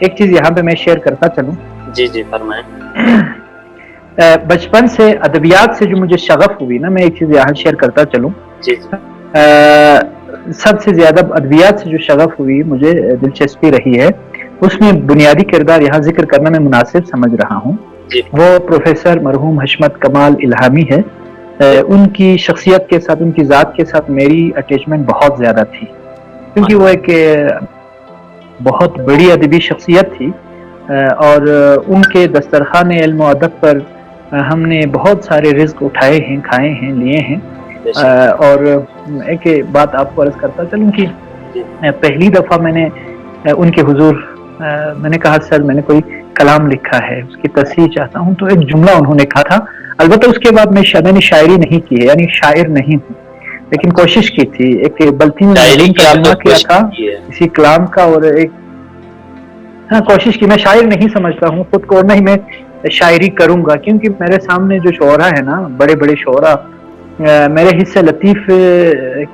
ایک چیز یہاں پہ میں شیئر کرتا چلوں. جی جی فرمائیں. بچپن سے ادبیات سے جو مجھے شغف ہوئی نا، میں ایک چیز یہاں شیئر کرتا چلوں. جی جی سب سے زیادہ ادبیات سے جو شغف ہوئی، مجھے دلچسپی رہی ہے، اس میں بنیادی کردار یہاں ذکر کرنا میں مناسب سمجھ رہا ہوں. جی وہ پروفیسر مرحوم حشمت کمال الہامی ہے. ان کی شخصیت کے ساتھ، ان کی ذات کے ساتھ میری اٹیچمنٹ بہت زیادہ تھی، کیونکہ وہ ایک بہت بڑی ادبی شخصیت تھی، اور ان کے دسترخوان علم و ادب پر ہم نے بہت سارے رزق اٹھائے ہیں، کھائے ہیں، لیے ہیں. اور ایک بات آپ کو عرض کرتا چلوں کہ پہلی دفعہ میں نے ان کے حضور میں نے کہا سر میں نے کوئی کلام لکھا ہے، اس کی تصحیح چاہتا ہوں. تو ایک جملہ انہوں نے کہا تھا، البتہ اس کے بعد میں نے شاعری نہیں کی ہے، یعنی شاعر نہیں ہوں، لیکن کوشش کی تھی. ایک بلتین نظیم ترجمہ کیا تھا اسی کلام کا، اور ایک کوشش کی. میں شاعر نہیں سمجھتا ہوں خود کو، نہیں میں شاعری کروں گا، کیونکہ میرے سامنے جو شعراء ہے نا، بڑے بڑے شعراء، میرے حصے لطیف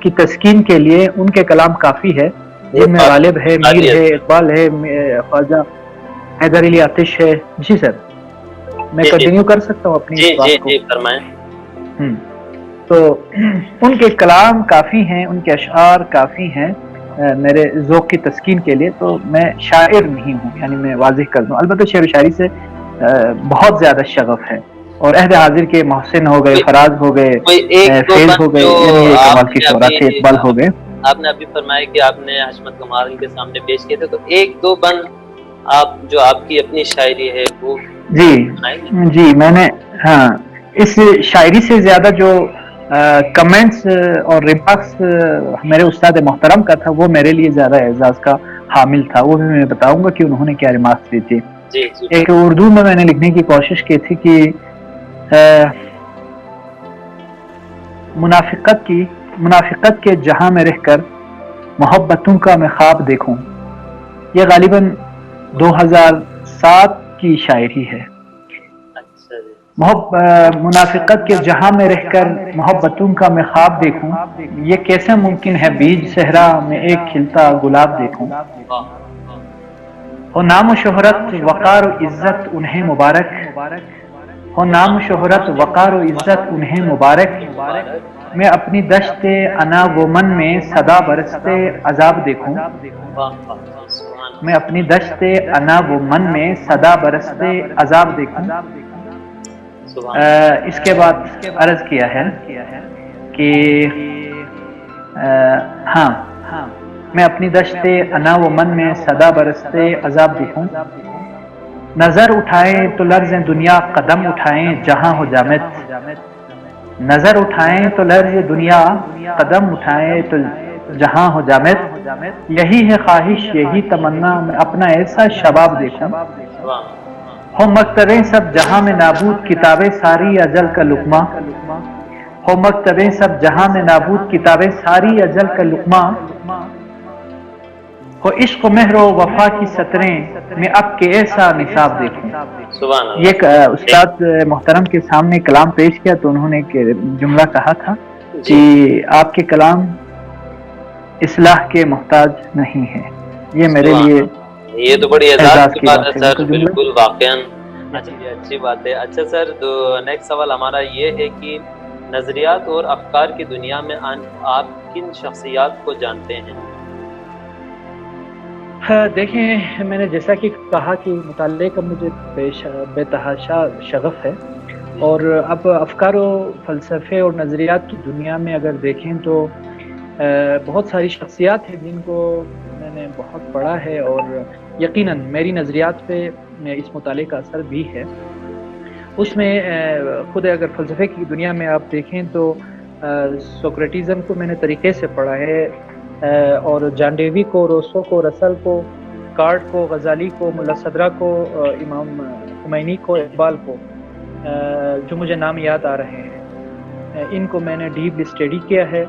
کی تسکین کے لیے ان کے کلام کافی ہے، جن میں غالب ہے، میر ہے، اقبال ہے، خواجہ حیدر علی آتش ہے. جی سر میں کنٹینیو کر سکتا ہوں اپنی بات کو؟ جی فرمائیں. تو ان کے کلام کافی ہیں، ان کے اشعار کافی ہیں میرے ذوق کی تسکین کے لیے. تو میں شاعر نہیں ہوں، یعنی میں واضح کر دوں. البتہ شعر و شاعری سے بہت زیادہ شغف ہے، اور عہد حاضر کے محسن ہو گئے، فراز ہو گئے، فیض ہو گئے، یعنی یہ کمال کی شعراء تھے، اقبال ہو گئے. آپ نے ابھی فرمایا کہ آپ نے حشمت کمال کے سامنے پیش کیے تھے، تو ایک دو بند آپ جو آپ کی اپنی شاعری ہے وہ جی میں نے اس شاعری سے زیادہ جو کمنٹس اور ریمارکس میرے استاد محترم کا تھا، وہ میرے لیے زیادہ اعزاز کا حامل تھا. وہ بھی میں بتاؤں گا کہ انہوں نے کیا ریمارکس دی تھی. ایک اردو میں نے لکھنے کی کوشش کی تھی کہ منافقت کے جہاں میں رہ کر محبتوں کا میں خواب دیکھوں. یہ غالباً 2007 کی شاعری ہے. منافقت کے جہاں میں رہ کر محبتوں کا میں خواب دیکھوں، یہ کیسے ممکن ہے بیج صحرا میں ایک کھلتا گلاب دیکھوں. ہو نام و شہرت وقار و عزت انہیں مبارک، ہو نام و شہرت وقار و عزت انہیں مبارک. میں اپنی دشت انا و من میں صدا برستے عذاب دیکھوں. میں اپنی دشت انا و من میں صدا برستے عذاب دیکھوں. اس کے بعد عرض کیا ہے کہ میں اپنی دشت انا و من میں صدا برستے عذاب دیکھوں. نظر اٹھائیں تو لرزیں دنیا، قدم اٹھائیں جہاں ہو جامد. نظر اٹھائیں تو لرز دنیا، قدم اٹھائیں تو جہاں ہو جامد. یہی ہے خواہش، یہی تمنا، میں اپنا ایسا شباب دیکھوں. ہو مکتبیں سب جہاں میں نابود، کتابیں ساری اجل کا لقمہ. ہو مکتبیں سب جہاں میں نابود، کتابیں ساری اجل کا لقمہ. ہو عشق و مہر و وفا کی سطریں، میں اب کے ایسا نصاب دیکھوں. یہ استاد محترم کے سامنے کلام پیش کیا تو انہوں نے ایک جملہ کہا تھا کہ آپ کے کلام اصلاح کے محتاج نہیں ہے. یہ میرے لیے یہ تو بڑی اعزاز کی بات ہے سر، بالکل واقعاً اچھی بات ہے. اچھا سر، تو نیکسٹ سوال ہمارا یہ ہے کہ نظریات اور افکار کی دنیا میں آپ کن شخصیات کو جانتے ہیں؟ دیکھیں، میں نے جیسا کہ کہا کہ مطالعے کا مجھے بے تحاشا شغف ہے، اور اب افکار و فلسفے اور نظریات کی دنیا میں اگر دیکھیں تو بہت ساری شخصیات ہیں جن کو میں نے بہت پڑھا ہے، اور یقیناً میری نظریات پہ اس مطالعے کا اثر بھی ہے. اس میں خود اگر فلسفے کی دنیا میں آپ دیکھیں تو سوکریٹزم کو میں نے طریقے سے پڑھا ہے، اور جان ڈیوی کو، روسو کو، رسل کو، کارٹ کو، غزالی کو، ملا صدرہ کو، امام خمینی کو، اقبال کو، جو مجھے نام یاد آ رہے ہیں، ان کو میں نے ڈیپ اسٹڈی کیا ہے.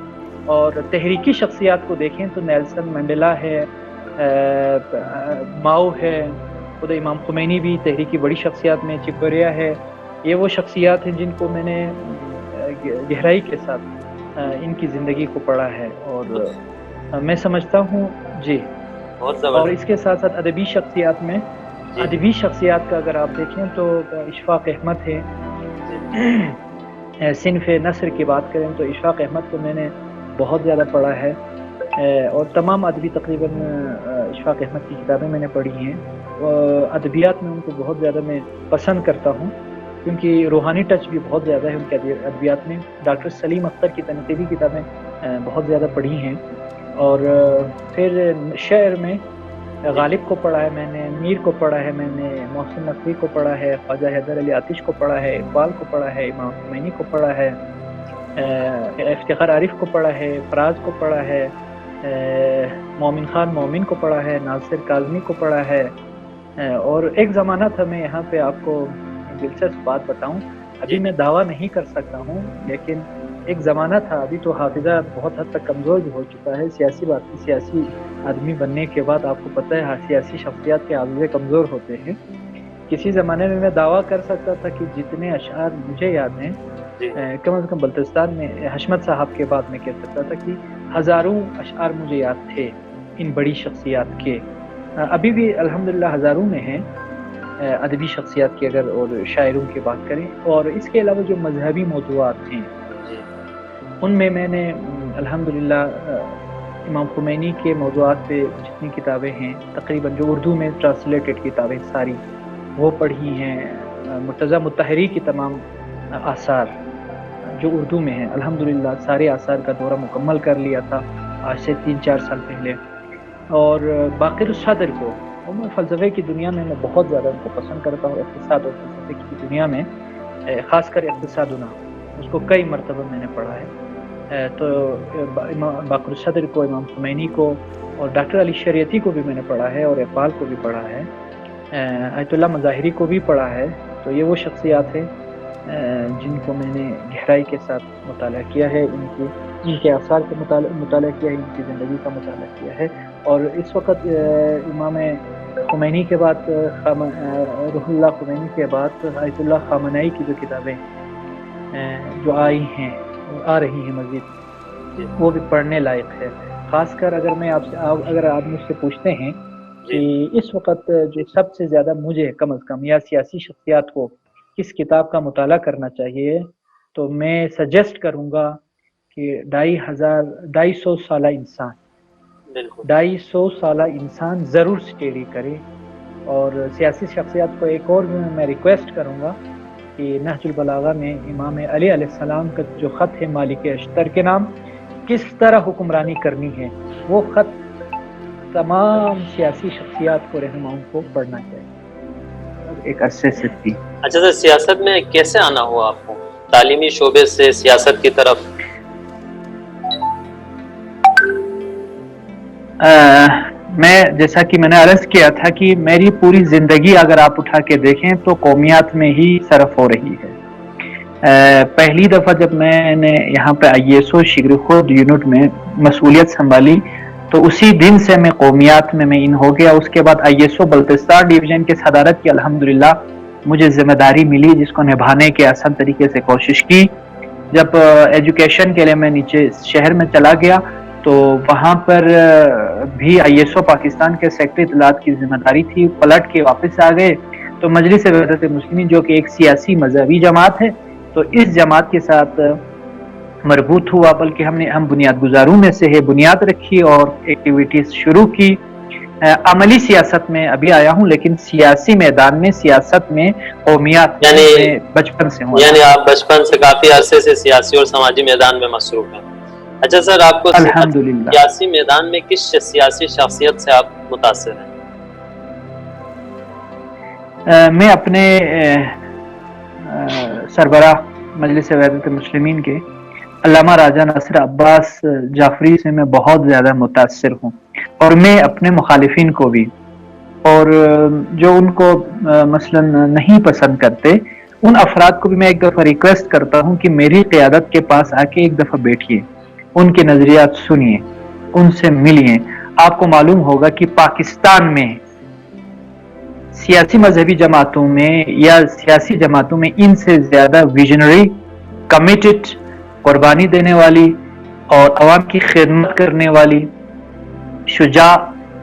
اور تحریکی شخصیات کو دیکھیں تو نیلسن منڈیلا ہے، ماؤ ہے، خود امام خمینی بھی تحریکی بڑی شخصیات میں، چکوریا ہے. یہ وہ شخصیات ہیں جن کو میں نے گہرائی کے ساتھ ان کی زندگی کو پڑھا ہے، اور میں سمجھتا ہوں. جی بہت اور زبردست. اس کے ساتھ ساتھ ادبی شخصیات میں ادبی شخصیات کا اگر آپ دیکھیں تو اشفاق احمد ہے. صنف نثر کی بات کریں تو اشفاق احمد کو میں نے بہت زیادہ پڑھا ہے، اور تمام ادبی تقریباً اشفاق احمد کی کتابیں میں نے پڑھی ہیں. ادبیات میں ان کو بہت زیادہ میں پسند کرتا ہوں کیونکہ روحانی ٹچ بھی بہت زیادہ ہے ان کے ادبیات میں. ڈاکٹر سلیم اختر کی تنقیدی کتابیں بہت زیادہ پڑھی ہیں. اور پھر شعر میں غالب کو پڑھا ہے میں نے، میر کو پڑھا ہے میں نے، محسن نقوی کو پڑھا ہے، خواجہ حیدر علی آتش کو پڑھا ہے، اقبال کو پڑھا ہے، امام خمینی کو پڑھا ہے، افتخار عارف کو پڑھا ہے، فراز کو پڑھا ہے، مومن خان مومن کو پڑھا ہے، ناصر کاظمی کو پڑھا ہے. اور ایک زمانہ تھا، میں یہاں پہ آپ کو دلچسپ بات بتاؤں، ابھی میں دعویٰ نہیں کر سکتا ہوں لیکن ایک زمانہ تھا، ابھی تو حافظہ بہت حد تک کمزور بھی ہو چکا ہے، سیاسی آدمی بننے کے بعد آپ کو پتہ ہے سیاسی شخصیات کے حافظے کمزور ہوتے ہیں. کسی زمانے میں دعویٰ کر سکتا تھا کہ جتنے اشعار مجھے یاد ہیں کم از کم بلتستان میں حشمت صاحب کے بعد میں کہہ سکتا تھا کہ ہزاروں اشعار مجھے یاد تھے ان بڑی شخصیات کے. ابھی بھی الحمدللہ ہزاروں میں ہیں ادبی شخصیات کی اگر اور شاعروں کی بات کریں. اور اس کے علاوہ جو مذہبی موضوعات ہیں ان میں نے الحمدللہ امام خمینی کے موضوعات پہ جتنی کتابیں ہیں تقریباً جو اردو میں ٹرانسلیٹڈ کتابیں ساری وہ پڑھی ہیں. مرتضیٰ مطہری کی تمام آثار جو اردو میں ہیں الحمدللہ سارے آثار کا دورہ مکمل کر لیا تھا آج سے 3-4 سال پہلے. اور باقر الصدر کو میں فلسفے کی دنیا میں بہت زیادہ ان کو پسند کرتا ہوں. اقتصاد اور فلسفے کی دنیا میں خاص کر اقتصادنا اس کو کئی مرتبہ میں نے پڑھا ہے. تو باقر الصدر کو، امام خمینی کو اور ڈاکٹر علی شریعتی کو بھی میں نے پڑھا ہے اور اقبال کو بھی پڑھا ہے، آیت اللہ مظاہری کو بھی پڑھا ہے. تو یہ وہ شخصیات ہیں جن کو میں نے گہرائی کے ساتھ مطالعہ کیا ہے، ان کے آثار کا مطالعہ کیا ہے، ان کی زندگی کا مطالعہ کیا ہے. اور اس وقت امام خمینی کے بعد روح اللہ خمینی کے بعد آیت اللہ خامنائی کی جو کتابیں جو آئی ہیں آ رہی ہیں مزید، وہ بھی پڑھنے لائق ہے. خاص کر اگر آپ مجھ سے پوچھتے ہیں کہ اس وقت جو سب سے زیادہ مجھے کم از کم یا سیاسی شخصیات کو کس کتاب کا مطالعہ کرنا چاہیے تو میں سجیسٹ کروں گا کہ 250 سالہ انسان 250 سالہ انسان ضرور اسٹڈی کرے. اور سیاسی شخصیات کو ایک اور میں ریکویسٹ کروں گا کہ نہج البلاغہ میں امام علی علیہ السلام کا جو خط ہے مالک اشتر کے نام، کس طرح حکمرانی کرنی ہے، وہ خط تمام سیاسی شخصیات کو رہنماؤں کو پڑھنا چاہیے ایک عرصے سے تھی. اچھا سر، سیاست میں کیسے آنا ہوا آپ کو، تعلیمی شعبے سے سیاست کی طرف؟ میں جیسا کہ میں نے عرض کیا تھا کہ میری پوری زندگی اگر آپ اٹھا کے دیکھیں تو قومیات میں ہی صرف ہو رہی ہے. پہلی دفعہ جب میں نے یہاں پہ ISO شگر خورد یونٹ میں مسئولیت سنبھالی تو اسی دن سے میں قومیات میں ان ہو گیا. اس کے بعد ISO بلتستان ڈویژن کے صدارت کی الحمدللہ مجھے ذمہ داری ملی جس کو نبھانے کے آسان طریقے سے کوشش کی. جب ایجوکیشن کے لیے میں نیچے شہر میں چلا گیا تو وہاں پر بھی ISO پاکستان کے سیکٹری اطلاعات کی ذمہ داری تھی. پلٹ کے واپس آ گئے تو مجلس وحدت مسلمین جو کہ ایک سیاسی مذہبی جماعت ہے تو اس جماعت کے ساتھ مربوط ہوا، بلکہ ہم بنیاد گزاروں میں سے بنیاد رکھی اور ایکٹیویٹیز شروع کی. عملی سیاست میں ابھی آیا ہوں لیکن سیاسی میدان میں سیاست میں قومیات میں بچپن سے ہوں. یعنی آپ بچپن سے کافی عرصے سے سیاسی اور سماجی میدان میں مصروف ہیں. اچھا سر، آپ کو سیاسی میدان میں کس سیاسی شخصیت سے آپ متاثر ہیں؟ میں اپنے سربراہ مجلس وحدت مسلمین کے علامہ راجہ ناصر عباس جعفری سے میں بہت زیادہ متاثر ہوں، اور میں اپنے مخالفین کو بھی، اور جو ان کو مثلا نہیں پسند کرتے ان افراد کو بھی میں ایک دفعہ ریکویسٹ کرتا ہوں کہ میری قیادت کے پاس آ کے ایک دفعہ بیٹھیے، ان کے نظریات سنیے، ان سے ملیے. آپ کو معلوم ہوگا کہ پاکستان میں سیاسی مذہبی جماعتوں میں یا سیاسی جماعتوں میں ان سے زیادہ ویژنری، کمیٹڈ، قربانی دینے والی اور عوام کی خدمت کرنے والی، شجاع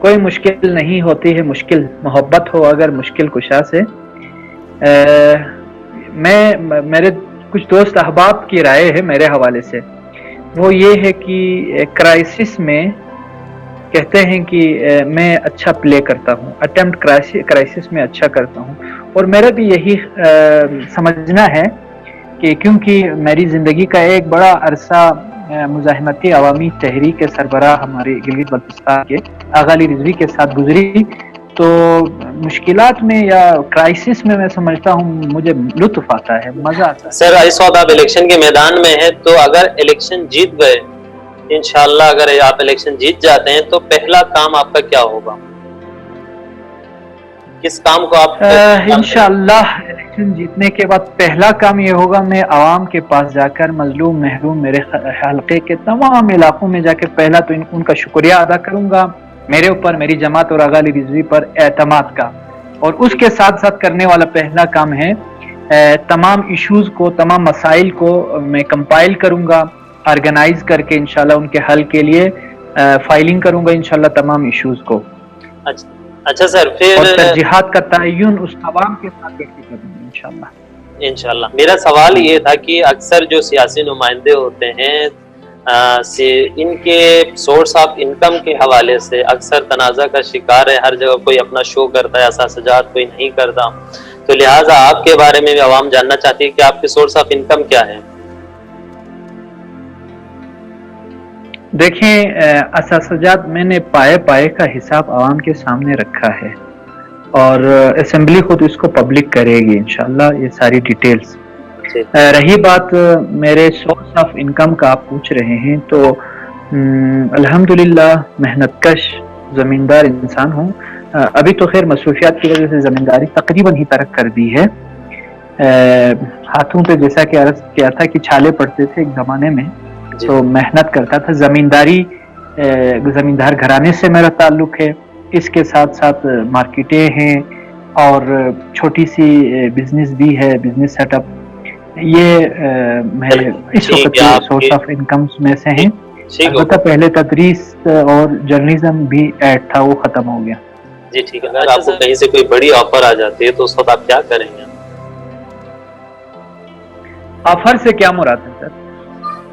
کوئی مشکل نہیں ہوتی ہے، مشکل محبت ہو اگر مشکل کشا سے. میرے کچھ دوست احباب کی رائے ہے میرے حوالے سے، وہ یہ ہے کہ کرائسس میں کہتے ہیں کہ میں اچھا پلے کرتا ہوں، اٹیمپٹ کرائسس میں اچھا کرتا ہوں. اور میرا بھی یہی سمجھنا ہے کہ کیونکہ میری زندگی کا ایک بڑا عرصہ مزاحمتی عوامی تحریک کے سربراہ ہمارے گلگت بلتستان کے آغا علی رضوی کے ساتھ گزری، تو مشکلات میں یا کرائسس میں سمجھتا ہوں مجھے لطف آتا ہے، مزہ آتا ہے. سر اس وقت آپ الیکشن کے میدان میں ہیں، تو اگر الیکشن جیت گئے انشاءاللہ، اگر آپ الیکشن جیت جاتے ہیں تو پہلا کام آپ کا کیا ہوگا؟ کس کام کو آپ انشاءاللہ الیکشن جیتنے کے بعد پہلا کام یہ ہوگا، میں عوام کے پاس جا کر مظلوم محروم میرے حلقے کے تمام علاقوں میں جا کے پہلا تو ان کا شکریہ ادا کروں گا، میرے اوپر، میری جماعت اور آغا علی رضوی پر اعتماد کا. اور اس کے ساتھ ساتھ کرنے والا پہلا کام ہے تمام ایشوز کو، تمام مسائل کو میں کمپائل کروں گا، آرگنائز کر کے انشاءاللہ ان کے حل کے لیے فائلنگ کروں گا انشاءاللہ تمام ایشوز کو. اچھا سر، پھر اور ترجیحات کا تعین اس عوام کے ساتھ کروں گا انشاءاللہ. میرا سوال یہ تھا کہ اکثر جو سیاسی نمائندے ہوتے ہیں ان کے سورس آف انکم کے حوالے سے اکثر تنازع کا شکار ہے، ہر جگہ کوئی اپنا شو کرتا ہے، اساسجات کوئی نہیں کرتا، تو لہٰذا آپ کے بارے میں بھی عوام جاننا چاہتی ہے کہ آپ کے سورس آف انکم کیا ہے؟ دیکھیں، اساسجات میں نے پائے پائے کا حساب عوام کے سامنے رکھا ہے، اور اسمبلی خود اس کو پبلک کرے گی انشاءاللہ یہ ساری ڈیٹیلز. رہی بات میرے سورس آف انکم کا آپ پوچھ رہے ہیں، تو الحمدللہ محنت کش زمیندار انسان ہوں. ابھی تو خیر مصروفیات کی وجہ سے زمینداری تقریباً ہی ترک کر دی ہے. ہاتھوں پہ جیسا کہ عرض کیا تھا کہ چھالے پڑتے تھے ایک زمانے میں، تو محنت کرتا تھا. زمیندار گھرانے سے میرا تعلق ہے، اس کے ساتھ ساتھ مارکیٹیں ہیں اور چھوٹی سی بزنس بھی ہے، بزنس سیٹ اپ. یہ میرے اس وقت سورس آف انکمز میں سے ہیں. البتہ پہلے تدریس اور جرنلزم بھی ایڈ تھا، وہ ختم ہو گیا. جی ٹھیک ہے. اگر آپ کو کہیں سے کوئی بڑی آفر آ جاتی ہے تو اس وقت آپ کیا کریں گے؟ آفر سے کیا مراد ہے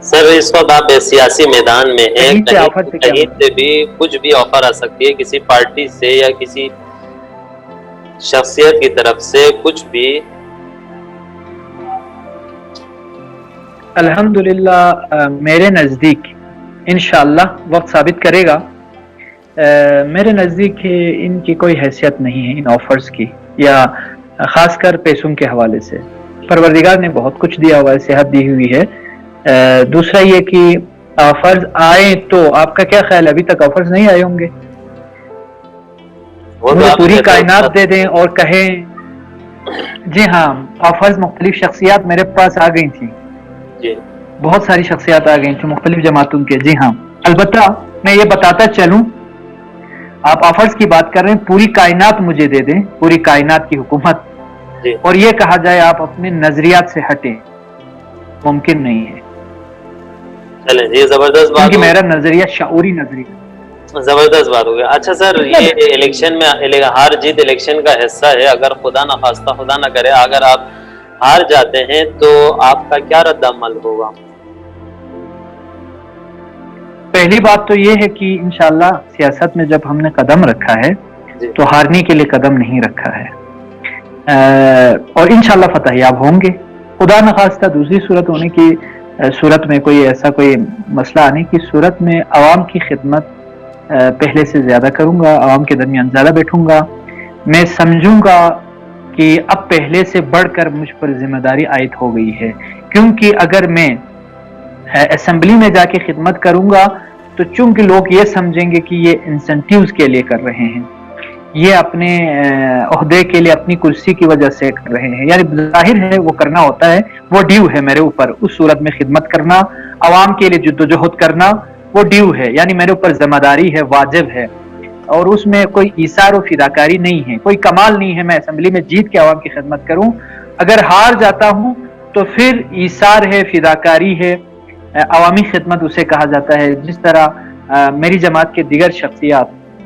سر؟ اس وقت آپ سیاسی میدان میں ہیں، کہیں سے بھی کچھ بھی آفر آ سکتی ہے، کسی پارٹی سے یا کسی شخصیت کی طرف سے کچھ بھی. الحمدللہ میرے نزدیک انشاءاللہ وقت ثابت کرے گا، میرے نزدیک ان کی کوئی حیثیت نہیں ہے، ان آفرز کی، یا خاص کر پیسوں کے حوالے سے. پروردگار نے بہت کچھ دیا ہوا ہے، صحت دی ہوئی ہے. دوسرا یہ کہ آفرز آئیں تو آپ کا کیا خیال ہے؟ ابھی تک آفرز نہیں آئے ہوں گے. مجھے پوری کائنات دے دیں اور کہیں جی ہاں، آفرز مختلف شخصیات میرے پاس آ گئی تھیں، بہت ساری شخصیات آ گئی تھیں مختلف جماعتوں کے. جی ہاں، البتہ میں یہ بتاتا چلوں، آپ آفرز کی بات کر رہے ہیں، پوری کائنات مجھے دے دیں، پوری کائنات کی حکومت، اور یہ کہا جائے آپ اپنے نظریات سے ہٹیں، ممکن نہیں ہے. چلیں جی، زبردست بات، کیونکہ میرا نظریہ شعوری نظریہ. زبردست بات ہو گیا. اچھا سر، یہ الیکشن میں ہار جیت الیکشن کا حصہ ہے. اگر خدا نہ خواستہ، خدا نہ کرے، اگر آپ ہار جاتے ہیں تو آپ کا کیا رد عمل ہوگا؟ پہلی بات تو یہ ہے کہ انشاءاللہ سیاست میں جب ہم نے قدم رکھا ہے تو ہارنے کے لیے قدم نہیں رکھا ہے، اور انشاءاللہ فتح یاب ہوں گے. خدا نہ خواستہ دوسری صورت ہونے کی صورت میں، کوئی ایسا کوئی مسئلہ آنے کی صورت میں، عوام کی خدمت پہلے سے زیادہ کروں گا، عوام کے درمیان زیادہ بیٹھوں گا. میں سمجھوں گا کہ اب پہلے سے بڑھ کر مجھ پر ذمہ داری عائد ہو گئی ہے، کیونکہ اگر میں اسمبلی میں جا کے خدمت کروں گا تو چونکہ لوگ یہ سمجھیں گے کہ یہ انسینٹیوز کے لیے کر رہے ہیں، یہ اپنے عہدے کے لیے، اپنی کرسی کی وجہ سے کر رہے ہیں، یعنی ظاہر ہے وہ کرنا ہوتا ہے، وہ ڈیو ہے میرے اوپر. اس صورت میں خدمت کرنا، عوام کے لیے جدوجہد کرنا، وہ ڈیو ہے، یعنی میرے اوپر ذمہ داری ہے، واجب ہے، اور اس میں کوئی ایثار و فداکاری نہیں ہے، کوئی کمال نہیں ہے میں اسمبلی میں جیت کے عوام کی خدمت کروں. اگر ہار جاتا ہوں تو پھر ایثار ہے، فداکاری ہے، عوامی خدمت اسے کہا جاتا ہے. جس طرح میری جماعت کے دیگر شخصیات